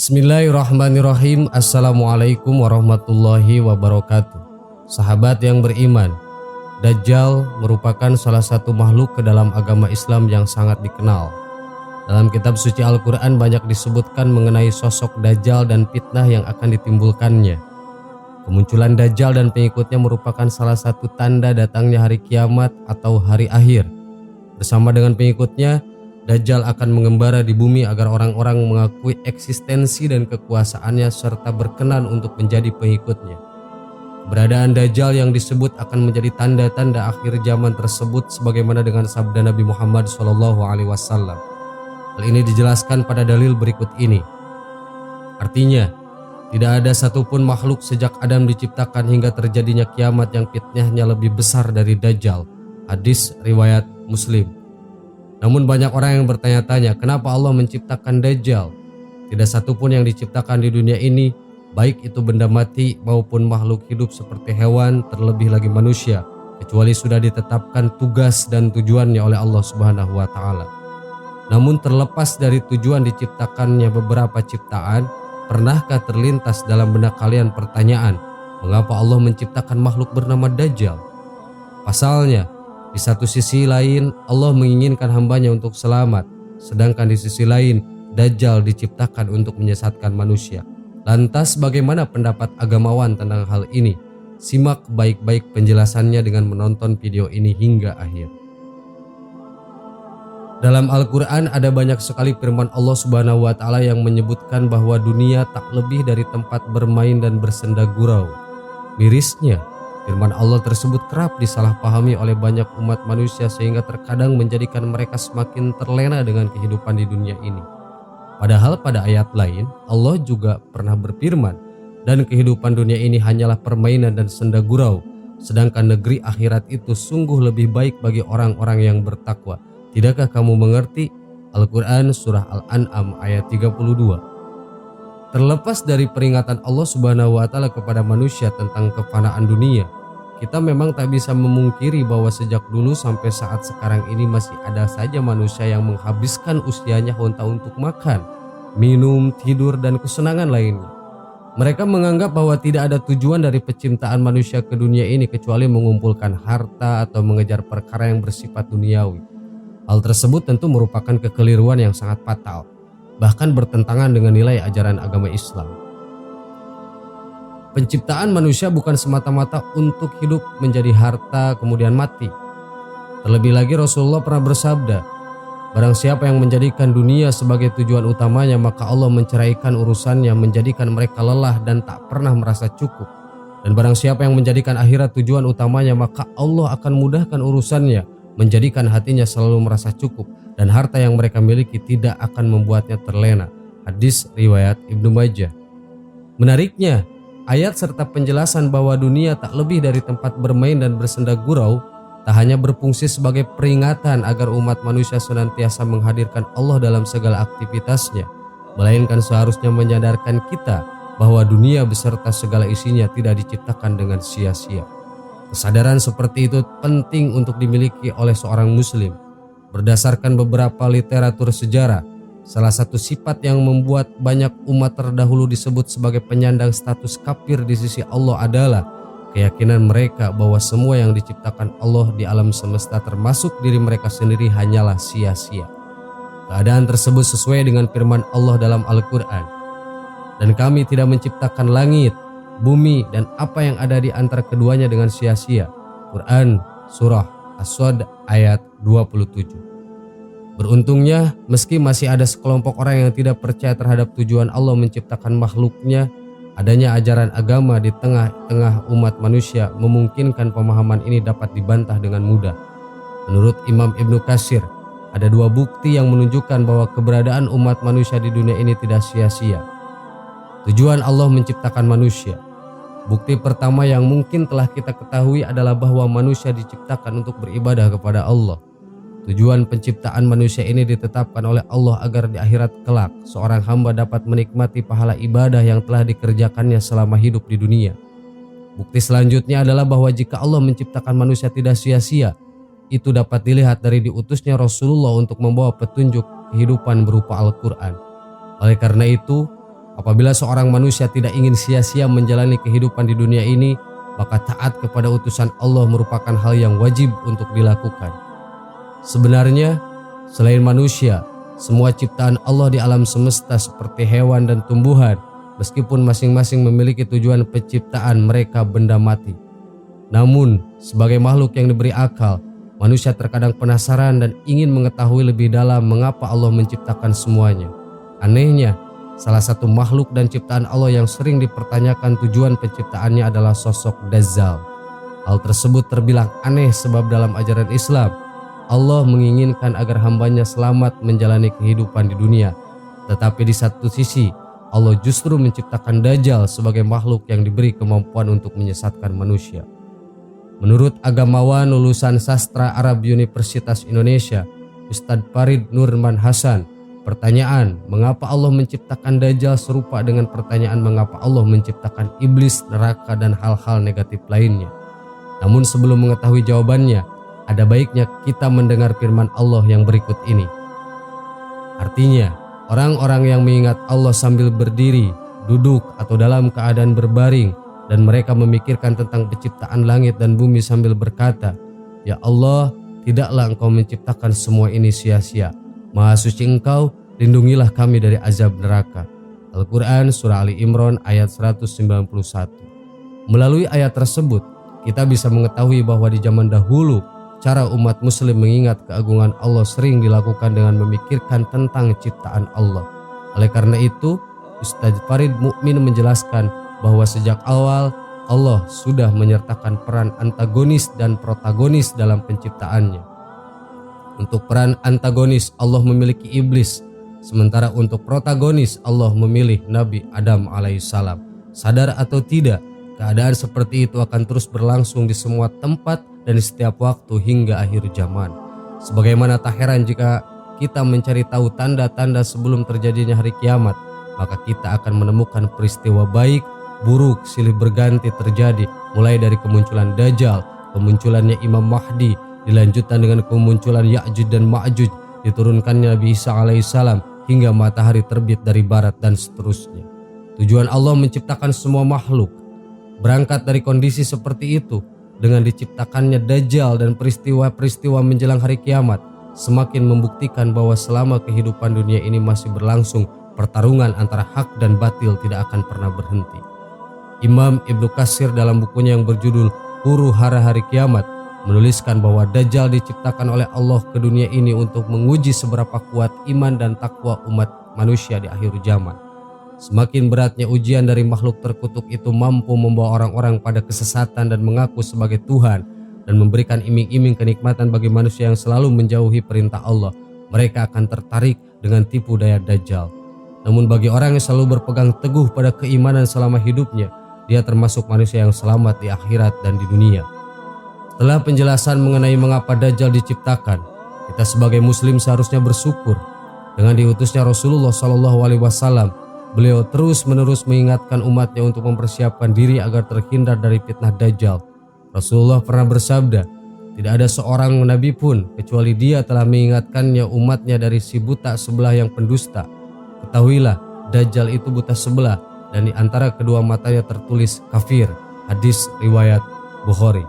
Bismillahirrahmanirrahim. Assalamualaikum warahmatullahi wabarakatuh. Sahabat yang beriman, Dajjal merupakan salah satu makhluk ke dalam agama Islam yang sangat dikenal. Dalam kitab suci Al-Quran banyak disebutkan mengenai sosok Dajjal dan fitnah yang akan ditimbulkannya. Kemunculan Dajjal dan pengikutnya merupakan salah satu tanda datangnya hari kiamat atau hari akhir. Bersama dengan pengikutnya, Dajjal akan mengembara di bumi agar orang-orang mengakui eksistensi dan kekuasaannya serta berkenan untuk menjadi pengikutnya. Keberadaan Dajjal yang disebut akan menjadi tanda-tanda akhir zaman tersebut sebagaimana dengan sabda Nabi Muhammad SAW. Hal ini dijelaskan pada dalil berikut ini. Artinya, tidak ada satupun makhluk sejak Adam diciptakan hingga terjadinya kiamat yang fitnahnya lebih besar dari Dajjal. Hadis riwayat Muslim. Namun banyak orang yang bertanya-tanya, kenapa Allah menciptakan Dajjal? Tidak satupun yang diciptakan di dunia ini, baik itu benda mati maupun makhluk hidup seperti hewan, terlebih lagi manusia, kecuali sudah ditetapkan tugas dan tujuannya oleh Allah Subhanahu wa Ta'ala. Namun terlepas dari tujuan diciptakannya beberapa ciptaan, pernahkah terlintas dalam benak kalian pertanyaan, mengapa Allah menciptakan makhluk bernama Dajjal? Pasalnya, di satu sisi lain Allah menginginkan hambanya untuk selamat, sedangkan di sisi lain Dajjal diciptakan untuk menyesatkan manusia. Lantas bagaimana pendapat agamawan tentang hal ini? Simak baik-baik penjelasannya dengan menonton video ini hingga akhir. Dalam Al-Quran ada banyak sekali firman Allah Subhanahu wa Ta'ala yang menyebutkan bahwa dunia tak lebih dari tempat bermain dan bersenda gurau. Mirisnya, firman Allah tersebut kerap disalahpahami oleh banyak umat manusia sehingga terkadang menjadikan mereka semakin terlena dengan kehidupan di dunia ini. Padahal pada ayat lain Allah juga pernah berfirman, dan kehidupan dunia ini hanyalah permainan dan senda gurau, sedangkan negeri akhirat itu sungguh lebih baik bagi orang-orang yang bertakwa. Tidakkah kamu mengerti? Al-Quran Surah Al-An'am ayat 32. Terlepas dari peringatan Allah Subhanahu wa Ta'ala kepada manusia tentang kefanaan dunia, kita memang tak bisa memungkiri bahwa sejak dulu sampai saat sekarang ini masih ada saja manusia yang menghabiskan usianya hanya untuk makan, minum, tidur, dan kesenangan lainnya. Mereka menganggap bahwa tidak ada tujuan dari penciptaan manusia ke dunia ini kecuali mengumpulkan harta atau mengejar perkara yang bersifat duniawi. Hal tersebut tentu merupakan kekeliruan yang sangat fatal, bahkan bertentangan dengan nilai ajaran agama Islam. Penciptaan manusia bukan semata-mata untuk hidup menjadi harta kemudian mati. Terlebih lagi Rasulullah pernah bersabda, barang siapa yang menjadikan dunia sebagai tujuan utamanya maka Allah menceraikan urusannya, menjadikan mereka lelah dan tak pernah merasa cukup. Dan barang siapa yang menjadikan akhirat tujuan utamanya maka Allah akan mudahkan urusannya, menjadikan hatinya selalu merasa cukup dan harta yang mereka miliki tidak akan membuatnya terlena. Hadis riwayat Ibnu Majah. Menariknya, ayat serta penjelasan bahwa dunia tak lebih dari tempat bermain dan bersenda gurau tak hanya berfungsi sebagai peringatan agar umat manusia senantiasa menghadirkan Allah dalam segala aktivitasnya, melainkan seharusnya menyadarkan kita bahwa dunia beserta segala isinya tidak diciptakan dengan sia-sia. Kesadaran seperti itu penting untuk dimiliki oleh seorang muslim. Berdasarkan beberapa literatur sejarah, salah satu sifat yang membuat banyak umat terdahulu disebut sebagai penyandang status kafir di sisi Allah adalah keyakinan mereka bahwa semua yang diciptakan Allah di alam semesta termasuk diri mereka sendiri hanyalah sia-sia. Keadaan tersebut sesuai dengan firman Allah dalam Al-Quran. Dan kami tidak menciptakan langit, bumi, dan apa yang ada di antara keduanya dengan sia-sia. Quran Surah As-Sad ayat 27. Beruntungnya, meski masih ada sekelompok orang yang tidak percaya terhadap tujuan Allah menciptakan makhluknya, adanya ajaran agama di tengah-tengah umat manusia memungkinkan pemahaman ini dapat dibantah dengan mudah. Menurut Imam Ibnu Katsir, ada dua bukti yang menunjukkan bahwa keberadaan umat manusia di dunia ini tidak sia-sia. Tujuan Allah menciptakan manusia. Bukti pertama yang mungkin telah kita ketahui adalah bahwa manusia diciptakan untuk beribadah kepada Allah. Tujuan penciptaan manusia ini ditetapkan oleh Allah agar di akhirat kelak seorang hamba dapat menikmati pahala ibadah yang telah dikerjakannya selama hidup di dunia. Bukti selanjutnya adalah bahwa jika Allah menciptakan manusia tidak sia-sia, itu dapat dilihat dari diutusnya Rasulullah untuk membawa petunjuk kehidupan berupa Al-Quran. Oleh karena itu, Apabila seorang manusia tidak ingin sia-sia menjalani kehidupan di dunia ini, maka taat kepada utusan Allah merupakan hal yang wajib untuk dilakukan. Sebenarnya, selain manusia, semua ciptaan Allah di alam semesta seperti hewan dan tumbuhan, meskipun masing-masing memiliki tujuan penciptaan mereka benda mati. Namun, sebagai makhluk yang diberi akal, manusia terkadang penasaran dan ingin mengetahui lebih dalam mengapa Allah menciptakan semuanya. Anehnya, salah satu makhluk dan ciptaan Allah yang sering dipertanyakan tujuan penciptaannya adalah sosok Dajjal. Hal tersebut terbilang aneh sebab dalam ajaran Islam, Allah menginginkan agar hambanya selamat menjalani kehidupan di dunia. Tetapi di satu sisi, Allah justru menciptakan Dajjal sebagai makhluk yang diberi kemampuan untuk menyesatkan manusia. Menurut agamawan lulusan sastra Arab Universitas Indonesia, Ustadz Farid Nurman Hasan, pertanyaan mengapa Allah menciptakan Dajjal serupa dengan pertanyaan mengapa Allah menciptakan iblis, neraka, dan hal-hal negatif lainnya. Namun sebelum mengetahui jawabannya, ada baiknya kita mendengar firman Allah yang berikut ini. Artinya, orang-orang yang mengingat Allah sambil berdiri, duduk, atau dalam keadaan berbaring, dan mereka memikirkan tentang penciptaan langit dan bumi sambil berkata, "Ya Allah, tidaklah Engkau menciptakan semua ini sia-sia. Maha suci Engkau, lindungilah kami dari azab neraka." Al-Quran Surah Ali Imran ayat 191. Melalui ayat tersebut, kita bisa mengetahui bahwa di zaman dahulu, cara umat muslim mengingat keagungan Allah sering dilakukan dengan memikirkan tentang ciptaan Allah. Oleh karena itu, Ustadz Farid Mukmin menjelaskan bahwa sejak awal Allah sudah menyertakan peran antagonis dan protagonis dalam penciptaannya. Untuk peran antagonis Allah memiliki iblis, sementara untuk protagonis Allah memilih Nabi Adam alaihissalam. Sadar atau tidak, keadaan seperti itu akan terus berlangsung di semua tempat dan di setiap waktu hingga akhir zaman. Sebagaimana tak heran jika kita mencari tahu tanda-tanda sebelum terjadinya hari kiamat, maka kita akan menemukan peristiwa baik, buruk, silih berganti terjadi, mulai dari kemunculan Dajjal, kemunculannya Imam Mahdi, dilanjutkan dengan kemunculan Ya'juj dan Ma'juj, diturunkannya Nabi Isa alaihissalam, hingga matahari terbit dari barat dan seterusnya. Tujuan Allah menciptakan semua makhluk berangkat dari kondisi seperti itu. Dengan diciptakannya Dajjal dan peristiwa-peristiwa menjelang hari kiamat, semakin membuktikan bahwa selama kehidupan dunia ini masih berlangsung, pertarungan antara hak dan batil tidak akan pernah berhenti. Imam Ibnu Katsir dalam bukunya yang berjudul Huru Hara Hari Kiamat menuliskan bahwa Dajjal diciptakan oleh Allah ke dunia ini untuk menguji seberapa kuat iman dan takwa umat manusia di akhir zaman. Semakin beratnya ujian dari makhluk terkutuk itu mampu membawa orang-orang pada kesesatan dan mengaku sebagai Tuhan dan memberikan iming-iming kenikmatan bagi manusia yang selalu menjauhi perintah Allah. Mereka akan tertarik dengan tipu daya Dajjal. Namun bagi orang yang selalu berpegang teguh pada keimanan selama hidupnya, dia termasuk manusia yang selamat di akhirat dan di dunia. Setelah penjelasan mengenai mengapa Dajjal diciptakan, kita sebagai muslim seharusnya bersyukur dengan diutusnya Rasulullah SAW. Beliau terus-menerus mengingatkan umatnya untuk mempersiapkan diri agar terhindar dari fitnah Dajjal. Rasulullah pernah bersabda, "Tidak ada seorang nabi pun kecuali dia telah mengingatkannya umatnya dari si buta sebelah yang pendusta. Ketahuilah, Dajjal itu buta sebelah dan di antara kedua matanya tertulis kafir." Hadis riwayat Bukhari.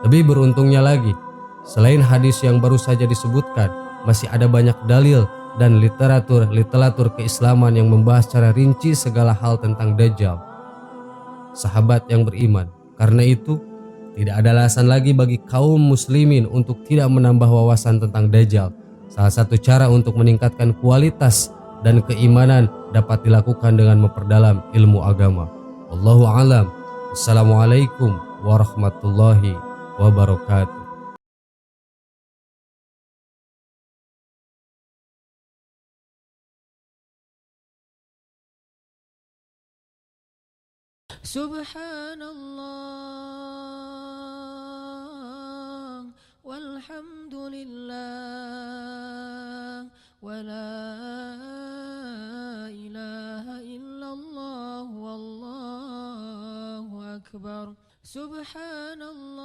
Lebih beruntungnya lagi, selain hadis yang baru saja disebutkan, masih ada banyak dalil dan literatur keislaman yang membahas secara rinci segala hal tentang Dajjal. Sahabat yang beriman, karena itu tidak ada alasan lagi bagi kaum muslimin untuk tidak menambah wawasan tentang Dajjal. Salah satu cara untuk meningkatkan kualitas dan keimanan dapat dilakukan dengan memperdalam ilmu agama. Wallahu a'lam. Assalamualaikum warahmatullahi wabarakatuh. Subhanallah walhamdulillah wa la ilaha illallah wallahu akbar. Subhanallah